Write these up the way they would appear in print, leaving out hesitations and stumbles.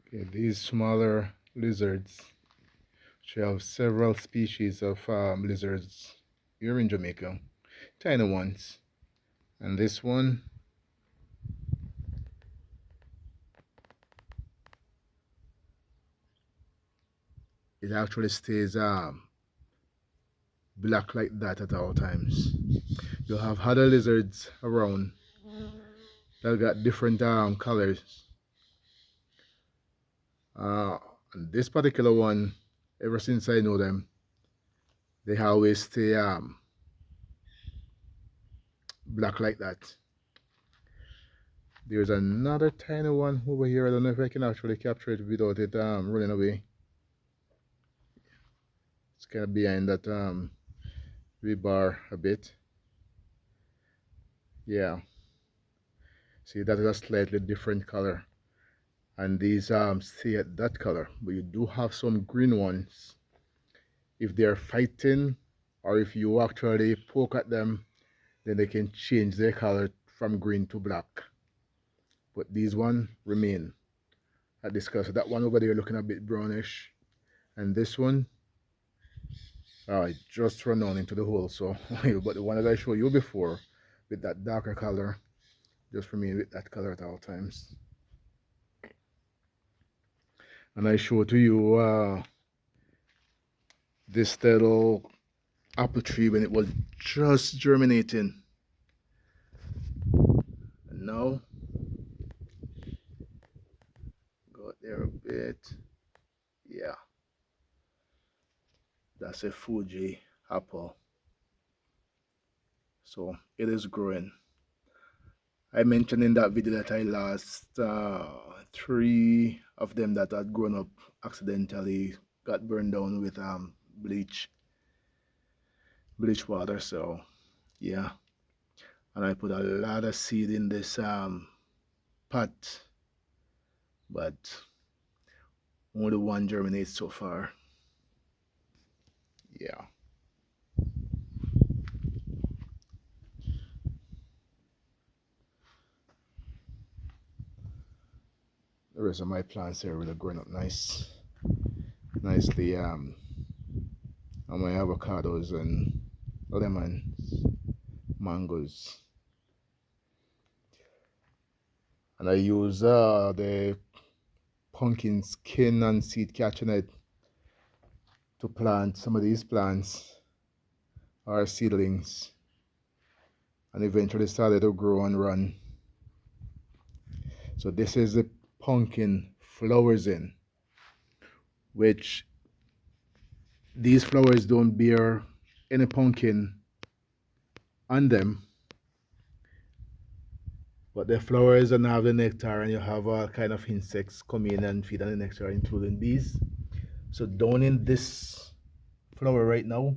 Okay, these smaller lizards, which we have several species of lizards here in Jamaica, tiny ones. And this one, it actually stays black like that at all times. You have other lizards around that got different colors. Uh, and this particular one, ever since I know them, they always stay black like that. There's another tiny one over here. I don't know if I can actually capture it without it running away. It's kind of behind that rebar a bit. Yeah. See, that is a slightly different color. And these stay at that color. But you do have some green ones. If they're fighting or if you actually poke at them, then they can change their color from green to black. But these one remain at this color. So that one over there looking a bit brownish. And this one, it just run on into the hole. So, but the one that I showed you before with that darker color, just remain with that color at all times. And I show to you this little apple tree when it was just germinating. And now, go there a bit. Yeah, that's a Fuji apple. So it is growing. I mentioned in that video that I lost 3 of them that had grown up accidentally, got burned down with bleach water. So yeah, and I put a lot of seed in this pot, but only one germinates so far. Yeah. The rest of my plants here really growing up nicely. And my avocados and lemons, mangoes. And I use the pumpkin skin and seed catching it to plant some of these plants or seedlings, and eventually started to grow and run. So this is the pumpkin flowers in, which these flowers don't bear any pumpkin on them, but the flowers and have the nectar, and you have all kind of insects come in and feed on the nectar, including bees. So down in this flower right now,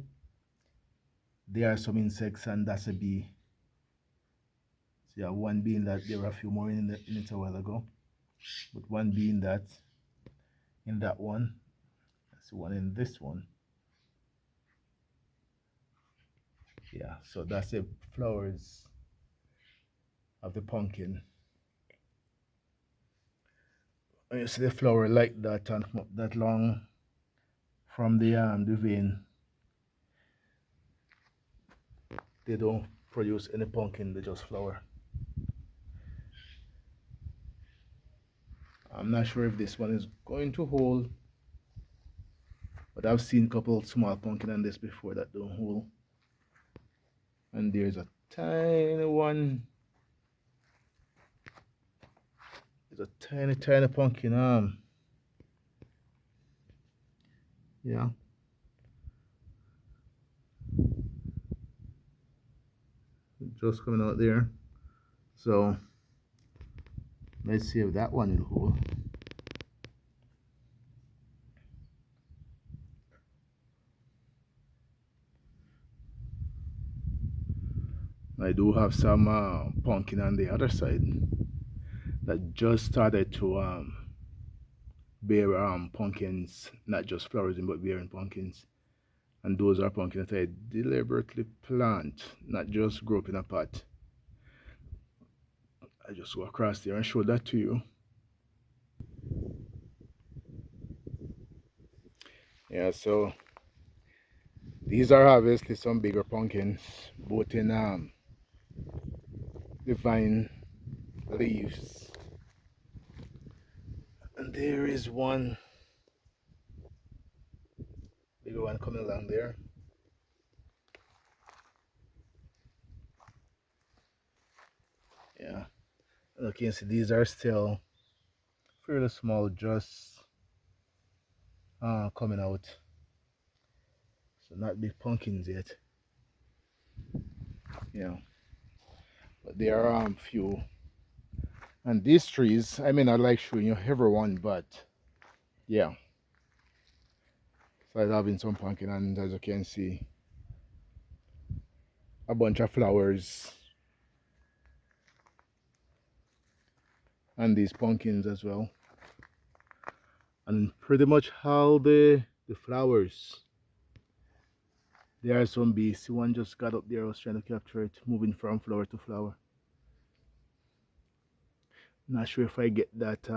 there are some insects, and that's a bee. So yeah, one being that there were a few more in it a while ago, but one being that in that one, that's the one in this one. Yeah, so that's the flowers of the pumpkin. And you see the flower like that and that long from the vein. They don't produce any pumpkin, they just flower. I'm not sure if this one is going to hold, but I've seen a couple small pumpkin on this before that don't hold. And there's a tiny one. There's a tiny pumpkin yeah. Just coming out there. So let's see if that one will hold. I do have some pumpkin on the other side that just started to bear pumpkins, not just flowers, but bearing pumpkins. And those are pumpkins that I deliberately plant, not just grow up in a pot. I just go across there and show that to you. Yeah, so these are obviously some bigger pumpkins, both in the vine leaves. And there is one bigger one coming along there. Yeah, and you can see these are still fairly small, just coming out. So not big pumpkins yet. Yeah, but there are few. And these trees, I may not like showing you everyone, but yeah. So I'm having some pumpkin, and as you can see, a bunch of flowers and these pumpkins as well. And pretty much all the flowers. There are some bees. One just got up there. I was trying to capture it, moving from flower to flower. Not sure if I get that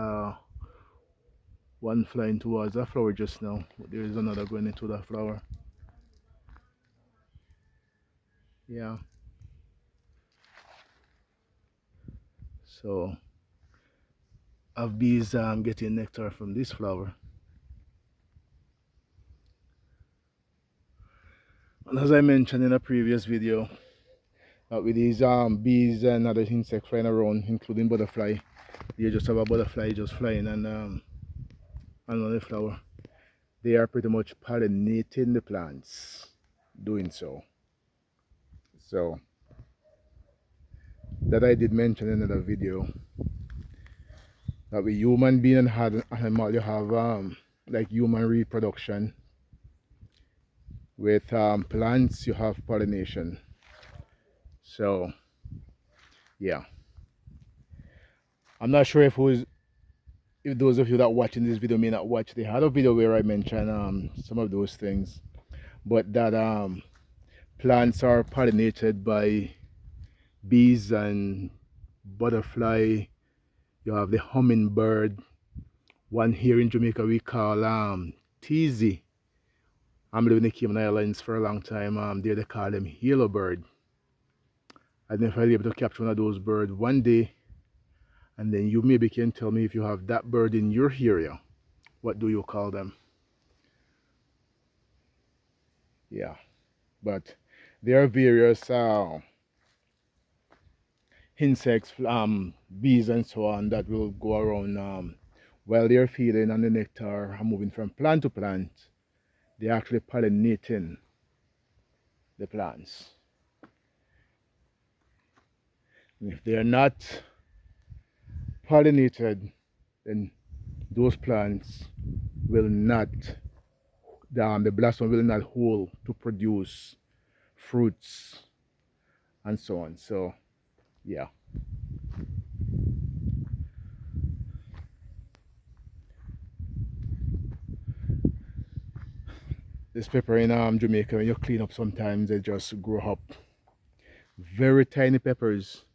one flying towards that flower just now, but there is another going into that flower. Yeah. So of bees getting nectar from this flower. And as I mentioned in a previous video, with these bees and other insects flying around, including butterfly, you just have a butterfly just flying and on the flower. They are pretty much pollinating the plants, doing so. So that I did mention in another video, that with human being and animal, you have like human reproduction. With plants, you have pollination. So yeah, I'm not sure if those of you that watching this video may not watch the other video where I mentioned some of those things, but that plants are pollinated by bees and butterfly. You have the hummingbird. One here in Jamaica we call teasy. I'm living in the Cayman Islands for a long time. There they call them yellow bird. I don't know if I'll be able to capture one of those birds one day, and then you maybe can tell me if you have that bird in your area. What do you call them? Yeah, but there are various insects, bees and so on that will go around while they're feeding on the nectar and moving from plant to plant. They're actually pollinating the plants. And if they're not pollinated, then those plants will not, the blossom will not hold to produce fruits and so on. So yeah. This pepper in Jamaica, when you clean up sometimes they just grow up. Very tiny peppers.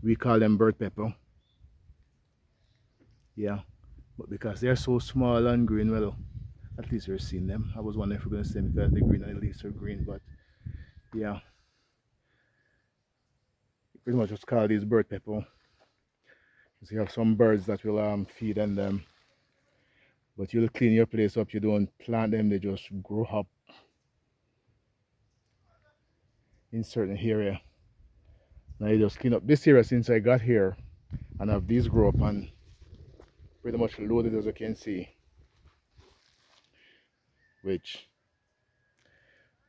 We call them bird pepper. Yeah. But because they're so small and green, well, at least you're seeing them. I was wondering if we're gonna see them because the green and the leaves are green, but yeah. You pretty much just call these bird pepper. Because you have some birds that will feed on them. But you'll clean your place up, you don't plant them, they just grow up in certain area. Now you just clean up this area since I got here and have these grow up and pretty much loaded as you can see. Which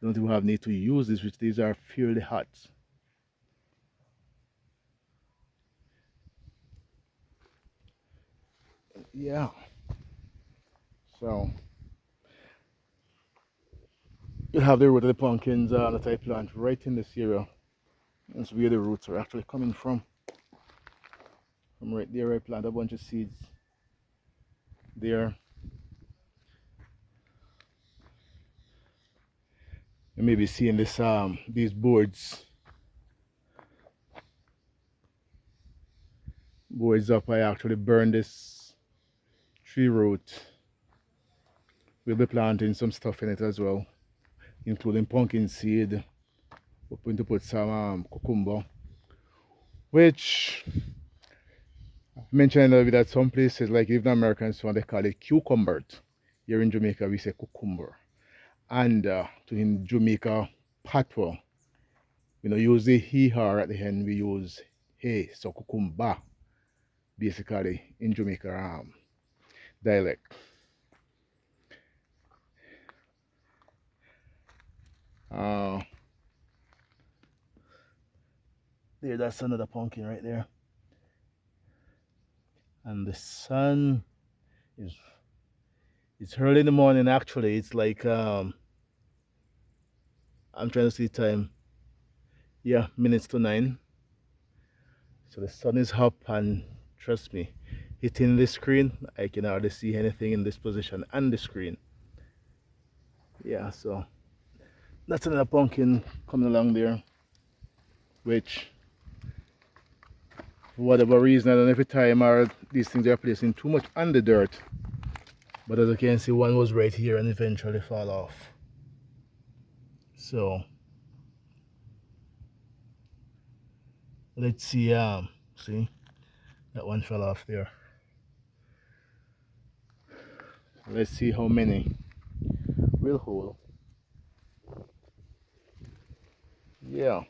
don't even have need to use this, which these are fairly hot. Yeah. So you have the root of the pumpkins that I plant right in this area. That's where the roots are actually coming from. From right there I plant a bunch of seeds there. You may be seeing this these boards up. I actually burned this tree root We'll be planting some stuff in it as well, including pumpkin seed. We're going to put some cucumber, which I mentioned a little bit that some places, like even Americans, so they call it cucumber. Here in Jamaica, we say cucumber. And in Jamaica patois, we don't use the he-har at the end, we use hey, so cucumba, basically, in Jamaica dialect. Uh, there, that's another pumpkin right there. And the sun is, it's early in the morning actually. It's like, I'm trying to see time. Yeah, minutes to 9. So the sun is up and trust me, hitting the screen, I can hardly see anything in this position and the screen. Yeah, so that's another pumpkin coming along there, which for whatever reason, I don't know if it's time or these things are placing too much on the dirt. But as you can see, one was right here and eventually fall off. So let's see, see, that one fell off there. Let's see how many will hold. Yeah.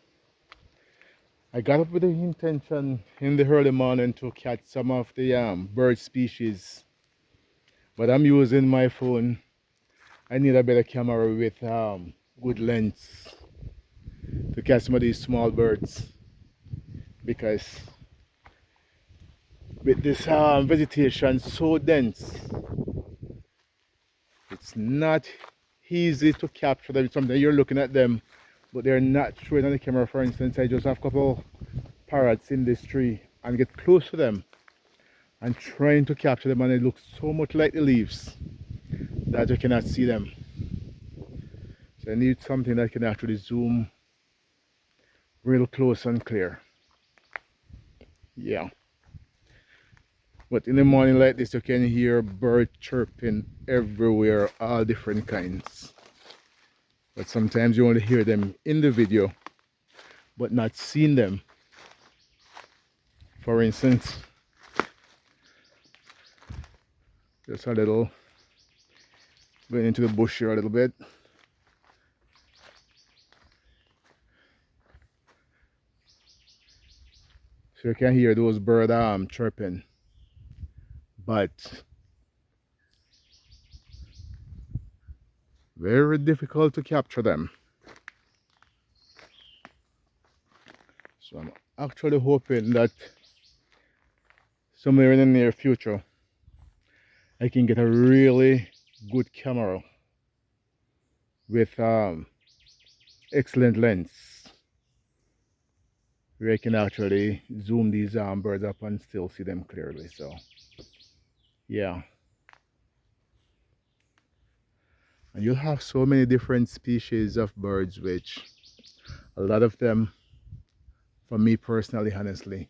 I got up with the intention in the early morning to catch some of the bird species, but I'm using my phone. I need a better camera with good lens to catch some of these small birds, because with this vegetation so dense, it's not easy to capture them. Sometimes you're looking at them, but they're not showing on the camera. For instance, I just have a couple parrots in this tree and get close to them and trying to capture them, and it looks so much like the leaves that you cannot see them. So I need something that can actually zoom real close and clear. Yeah. But in the morning like this, you can hear birds chirping everywhere, all different kinds. But sometimes you only hear them in the video, but not seeing them. For instance, just a little, going into the bush here a little bit. So you can hear those birds chirping, but very difficult to capture them. So I'm actually hoping that somewhere in the near future I can get a really good camera with excellent lens where I can actually zoom these birds up and still see them clearly. So yeah, and you'll have so many different species of birds, which a lot of them, for me personally, honestly,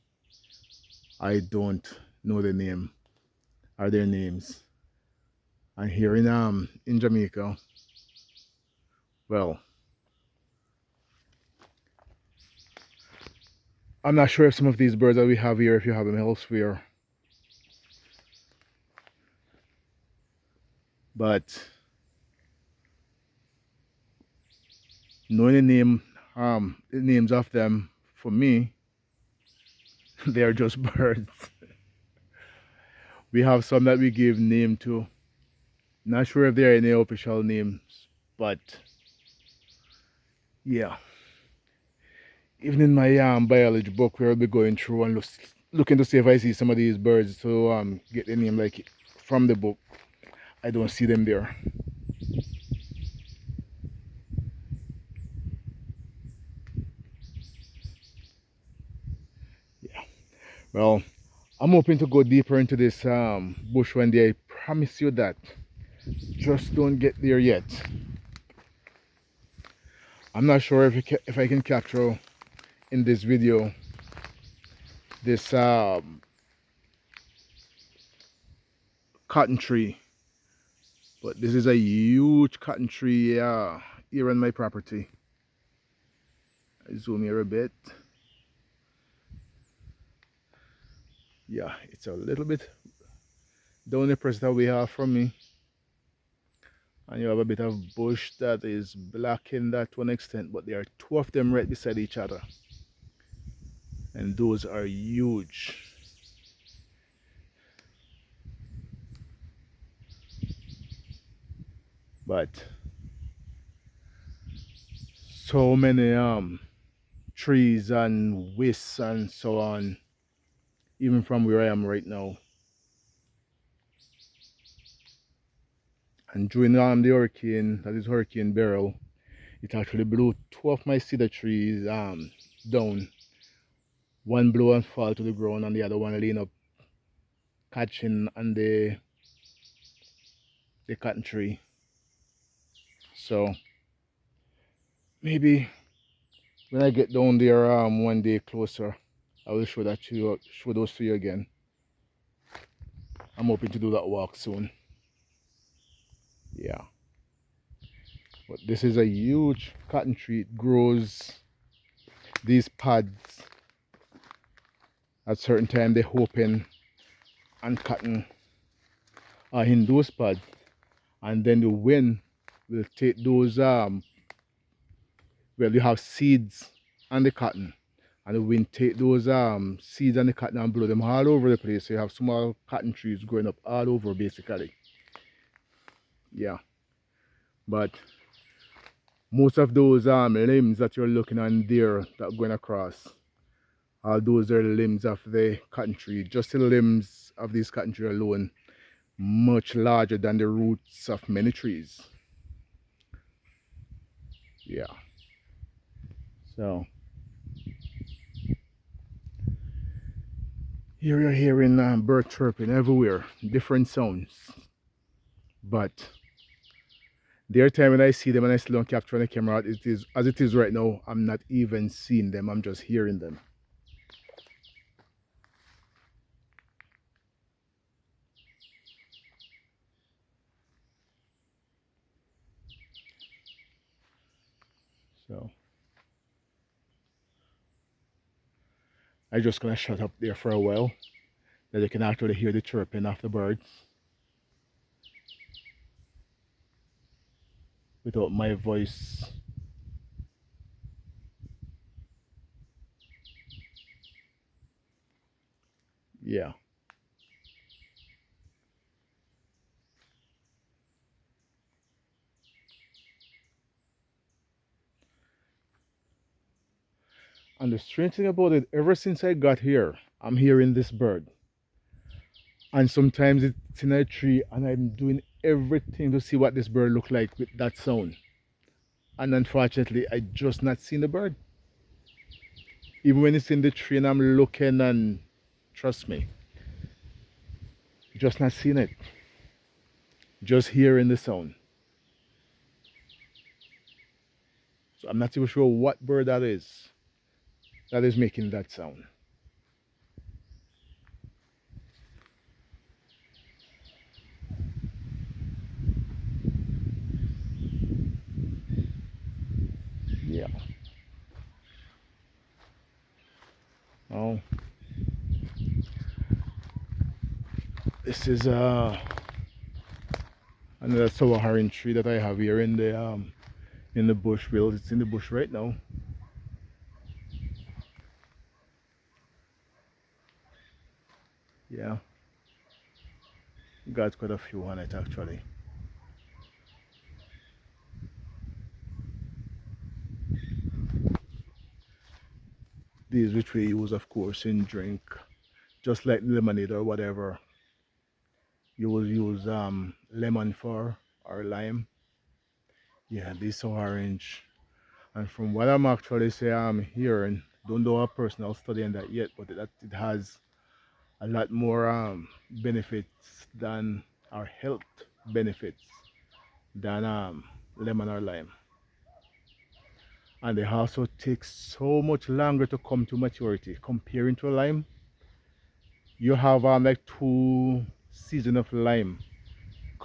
I don't know the name or their names. And here in Jamaica, well, I'm not sure if some of these birds that we have here, if you have them elsewhere, but knowing the names of them, for me, they are just birds. We have some that we give name to. Not sure if there are any official names, but yeah. Even in my biology book, where I'll be going through and looking to see if I see some of these birds to get the name like from the book. I don't see them there. Yeah. Well, I'm hoping to go deeper into this bush one day. I promise you that. Just don't get there yet. I'm not sure if I can capture in this video this cotton tree, But this is a huge cotton tree here on my property. I zoom here a bit. Yeah, it's a little bit down the press that we have from me. And you have a bit of bush that is blocking that to an extent, but there are two of them right beside each other. And those are huge. But so many trees and wisps and so on, even from where I am right now. And during the hurricane, that is Hurricane Beryl, it actually blew two of my cedar trees down. One blew and fall to the ground, and the other one laying up, catching on the cotton tree. So maybe when I get down there one day closer, I will show those to you again. I'm hoping to do that walk soon. Yeah. But this is a huge cotton tree. It grows these pods at certain time. They open and cotton are in those pods, and then the wind will take those well, you have seeds and the cotton, and the wind take those seeds and the cotton and blow them all over the place. So you have small cotton trees growing up all over basically. Yeah, but most of those limbs that you're looking on there that going across, all those are limbs of the cotton tree. Just the limbs of this cotton tree alone, much larger than the roots of many trees. Yeah. So here you're hearing bird chirping everywhere, different sounds. But there are times when I see them and I still don't capture on the camera. It is as it is right now. I'm not even seeing them. I'm just hearing them. So I'm just gonna shut up there for a while, that you can actually hear the chirping of the birds without my voice. Yeah. And the strange thing about it, ever since I got here, I'm hearing this bird. And sometimes it's in a tree and I'm doing everything to see what this bird look like with that sound. And unfortunately, I just not seen the bird. Even when it's in the tree and I'm looking, and trust me, just not seeing it. Just hearing the sound. So I'm not even sure what bird that is making that sound. Yeah. Oh. This is another sour orange tree that I have here in the bush. Well, it's in the bush right now. Yeah. Got quite a few on it actually. These which we use of course in drink, just like lemonade or whatever. You will use lemon for or lime. Yeah, this sour orange. And from what I'm actually say I'm hearing, don't do a personal study on that yet, but it has a lot more benefits than, or health benefits than lemon or lime. And they also take so much longer to come to maturity comparing to a lime. You have like 2 seasons of lime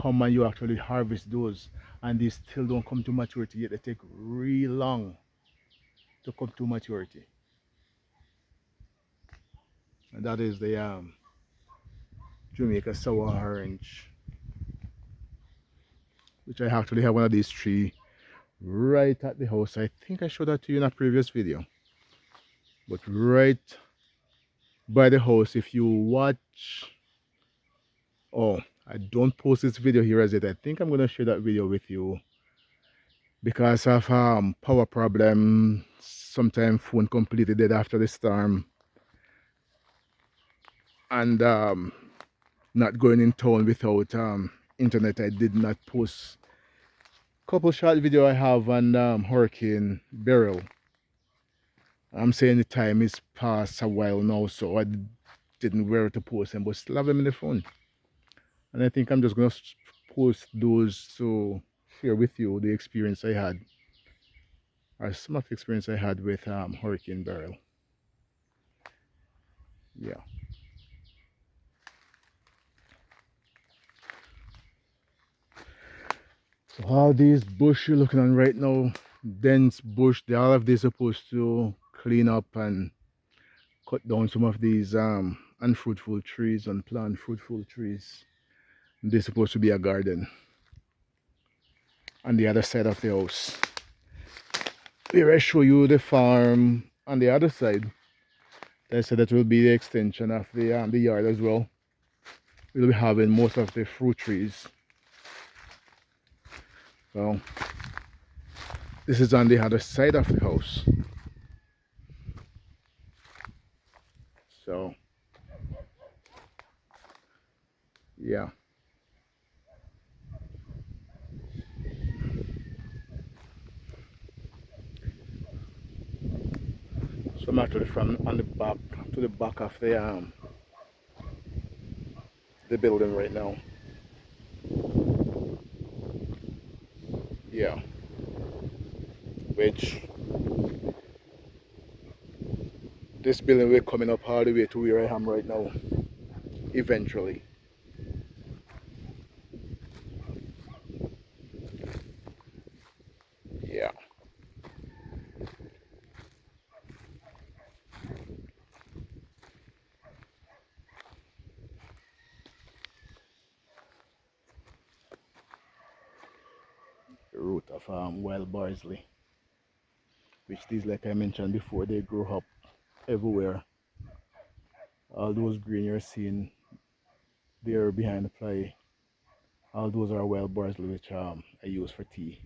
come and you actually harvest those and they still don't come to maturity yet, they take real long to come to maturity. And that is the Jamaica sour orange, which I actually have one of these three right at the house. I think I showed that to you in a previous video, but right by the house, if you watch, oh, I don't post this video here as yet. I think I'm going to share that video with you because of power problem. Sometimes phone completely dead after the storm, and not going in town without internet. I did not post a couple short video I have on Hurricane Beryl. I'm saying the time is past a while now, so I didn't wear to post them, but still have them in the phone. And I think I'm just gonna post those to share with you the experience I had, or some of the experience I had with Hurricane Beryl. Yeah. So all these bush you're looking on right now, dense bush, all of this supposed to clean up and cut down some of these unfruitful trees and plant fruitful trees. This is supposed to be a garden on the other side of the house. Here I show you the farm on the other side. I said that will be the extension of the yard as well. We'll be having most of the fruit trees. So this is on the other side of the house. So yeah. So I'm actually from on the back to the back of the building right now. Yeah. Which this building will coming up all the way to where I am right now. Eventually. Yeah. The root of wild parsley, which these, like I mentioned before, they grow up everywhere. All those green you're seeing there behind the ply, all those are wild parsley, which I use for tea.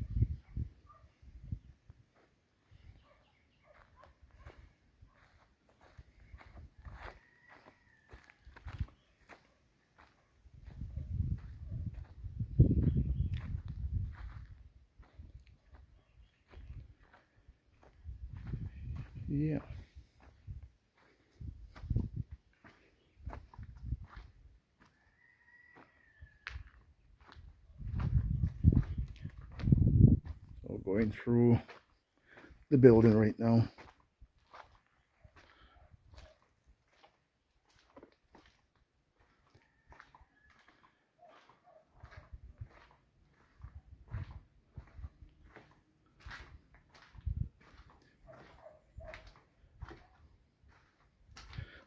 Yeah. So going through the building right now.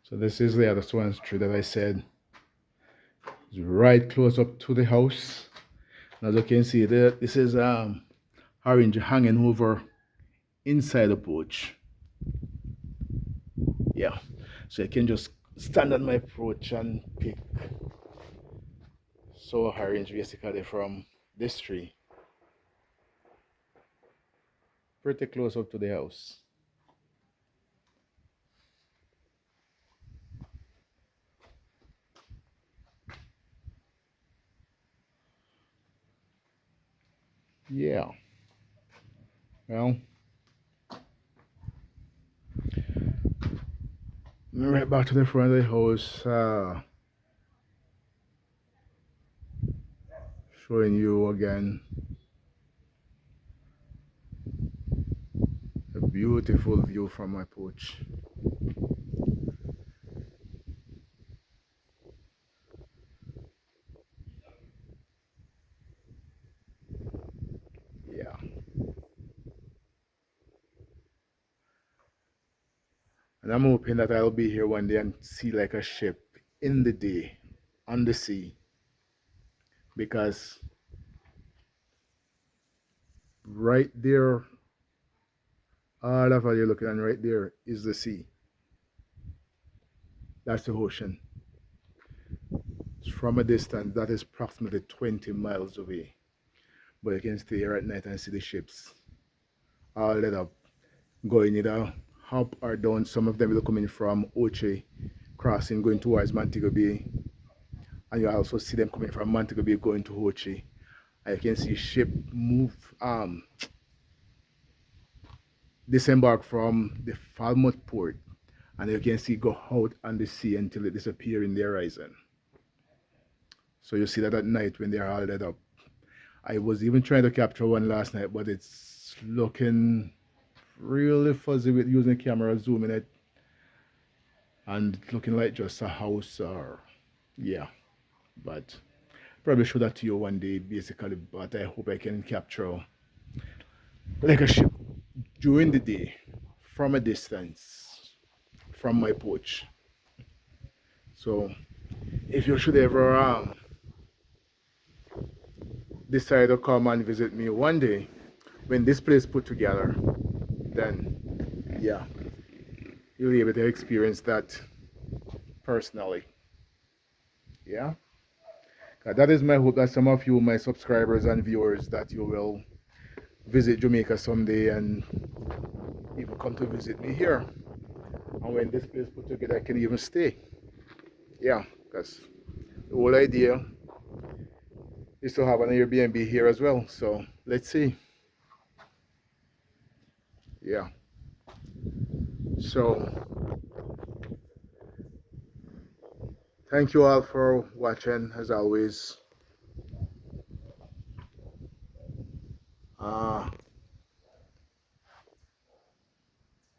So this is the other Swan's tree that I said is right close up to the house. And as you can see there, this is orange hanging over inside the porch. Yeah. So you can just stand on my porch and pick sour orange basically from this tree. Pretty close up to the house. Yeah. Well, right back to the front of the house, showing you again a beautiful view from my porch. And I'm hoping that I'll be here one day and see like a ship in the day on the sea, because right there, all of what you're looking at right there is the sea. That's the ocean. From a distance, that is approximately 20 miles away. But you can stay here at night and see the ships all lit up, going either up or down. Some of them will come in from Oche, crossing, going towards Montego Bay. And you also see them coming from Montego Bay going to Oche. And you can see ship move, disembark from the Falmouth port. And you can see go out on the sea until it disappears in the horizon. So you see that at night when they're all lit up. I was even trying to capture one last night, but it's looking really fuzzy with using the camera, zooming it, and looking like just a house or, yeah. But probably show that to you one day, basically. But I hope I can capture like a ship during the day from a distance from my porch. So if you should ever decide to come and visit me one day when this place put together, then yeah, you'll be able to experience that personally. Yeah, that is my hope that some of you, my subscribers and viewers, that you will visit Jamaica someday and even come to visit me here. And when this place put together, I can even stay. Yeah, because the whole idea is to have an Airbnb here as well. So let's see. Yeah. So thank you all for watching as always. Uh,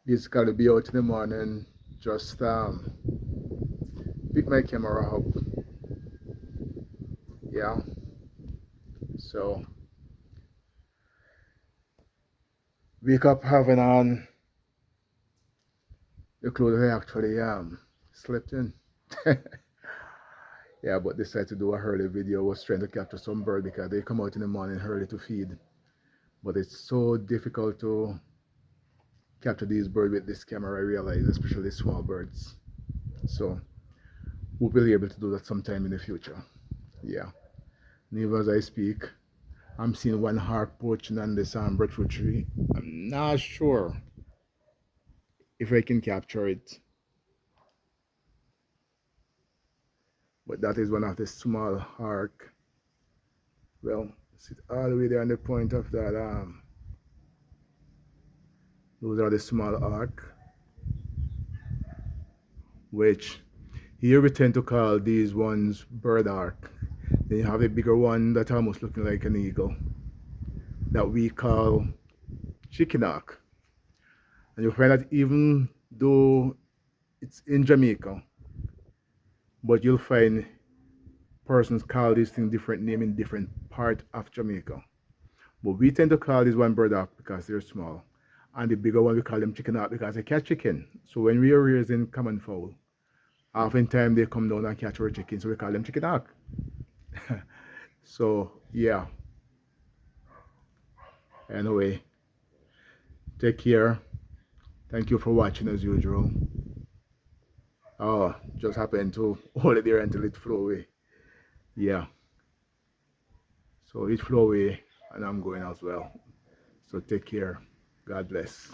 basically be out in the morning, just pick my camera up. Yeah. So wake up having on the clothes I actually slept in. Yeah, but decided to do a early video. I was trying to capture some bird because they come out in the morning early to feed. But it's so difficult to capture these birds with this camera, I realize, especially small birds. So we'll be able to do that sometime in the future. Yeah. And even as I speak, I'm seeing one hawk poaching on this breadfruit tree. I'm not sure if I can capture it, but that is one of the small hawk. Well, sit all the way there on the point of that. Those are the small hawk, which here we tend to call these ones bird hawk. Then you have a bigger one that almost looking like an eagle that we call chicken hawk. And you'll find that even though it's in Jamaica, but you'll find persons call these things different name in different part of Jamaica. But we tend to call this one bird hawk because they're small. And the bigger one we call them chicken hawk because they catch chicken. So when we are raising common fowl, oftentimes they come down and catch our chicken, so we call them chicken hawk. So yeah. Anyway, take care. Thank you for watching as usual. Oh, just happened to hold it there until it flew away. Yeah. So it flew away and I'm going as well. So take care. God bless.